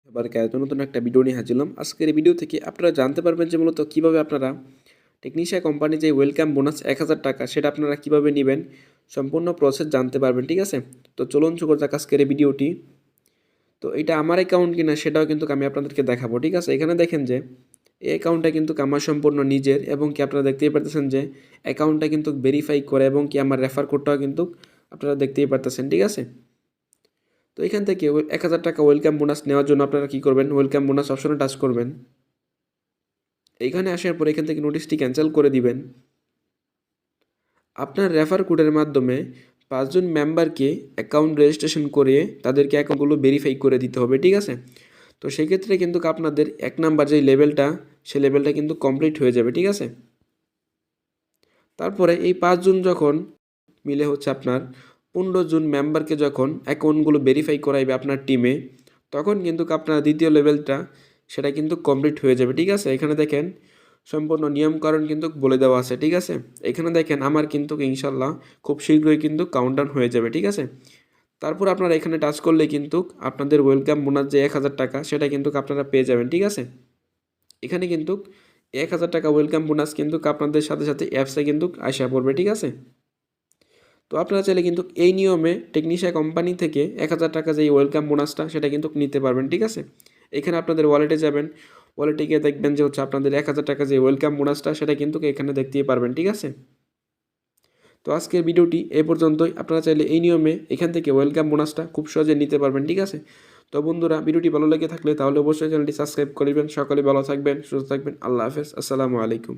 আবার নতুন একটা ভিডিও নিয়ে হাজির হলাম। আজকের এই ভিডিও থেকে আপনারা জানতে পারবেন যে মূলত কীভাবে আপনারা টেকনিশিয়া কোম্পানি যে ওয়েলকাম বোনাস 1000 টাকা সেটা আপনারা কীভাবে নেবেন, সম্পূর্ণ প্রসেস জানতে পারবেন। ঠিক আছে, তো চলুন শুরু করা যাক আজকের এই ভিডিওটি। তো এটা আমার অ্যাকাউন্ট কিনা সেটাও কিন্তু আমি আপনাদেরকে দেখাবো। ঠিক আছে, এখানে দেখেন যে এই অ্যাকাউন্টটা কিন্তু আমার সম্পূর্ণ নিজের, এবং কি আপনারা দেখতেই পারতেছেন যে অ্যাকাউন্টটা কিন্তু ভেরিফাই করে, এবং কি আমার রেফার কোডটাও কিন্তু আপনারা দেখতেই পারতেছেন। ঠিক আছে, তো এখান থেকে 1000 টাকা ওয়েলকাম বোনাস নেওয়ার জন্য আপনারা কী করবেন, ওয়েলকাম বোনাস অপশনে টাচ করবেন। এইখানে আসার পর এখান থেকে নোটিশটি ক্যান্সেল করে দিবেন। আপনার রেফার কোডের মাধ্যমে 5 জন মেম্বারকে অ্যাকাউন্ট রেজিস্ট্রেশন করে তাদেরকে অ্যাকাউন্টগুলো ভেরিফাই করে দিতে হবে। ঠিক আছে, তো সেই ক্ষেত্রে কিন্তু আপনাদের 1 নাম্বার যে লেভেলটা, সেই লেভেলটা কিন্তু কমপ্লিট হয়ে যাবে। ঠিক আছে, তারপরে এই 5 জন যখন মিলে আপনার 15 জন মেম্বারকে যখন অ্যাকাউন্টগুলো ভেরিফাই করাইবে আপনার টিমে, তখন কিন্তু আপনার দ্বিতীয় লেভেলটা সেটা কিন্তু কমপ্লিট হয়ে যাবে। ঠিক আছে, এখানে দেখেন সম্পূর্ণ নিয়মকানুন কিন্তু বলে দেওয়া আছে। ঠিক আছে, এখানে দেখেন আমার কিন্তু ইনশাল্লাহ খুব শীঘ্রই কিন্তু কাউন্টডাউন হয়ে যাবে। ঠিক আছে, তারপর আপনারা এখানে টাচ করলে কিন্তু আপনাদের ওয়েলকাম বোনাস যে 1000 টাকা সেটা কিন্তু আপনারা পেয়ে যাবেন। ঠিক আছে, এখানে কিন্তু 1000 টাকা ওয়েলকাম বোনাস কিন্তু আপনাদের সাথে সাথে অ্যাপসে কিন্তু আসা পড়বে। ঠিক আছে, তো আপনারা চাইলে কিন্তু এই নিয়মে টেকনিশিয়া কোম্পানি থেকে 1000 টাকা যে ওয়েলকাম বোনাসটা সেটা কিন্তু নিতে পারবেন। ঠিক আছে, এখানে আপনাদের ওয়ালেটে যাবেন, ওয়ালেটে গিয়ে দেখবেন যে আপনাদের 1000 টাকা যে ওয়েলকাম বোনাসটা সেটা কিন্তু এখানে দেখতেই পারবেন। ঠিক আছে, তো আজকের ভিডিওটি এই পর্যন্তই। আপনারা চাইলে এই নিয়মে এখান থেকে ওয়েলকাম বোনাসটা খুব সহজে নিতে পারবেন। ঠিক আছে, তো বন্ধুরা ভিডিওটি ভালো লেগে থাকলে তাহলে অবশ্যই চ্যানেলটি সাবস্ক্রাইব করবেন। সকলে ভালো থাকবেন, সুস্থ থাকবেন। আল্লাহ হাফেজ, আসসালামু আলাইকুম।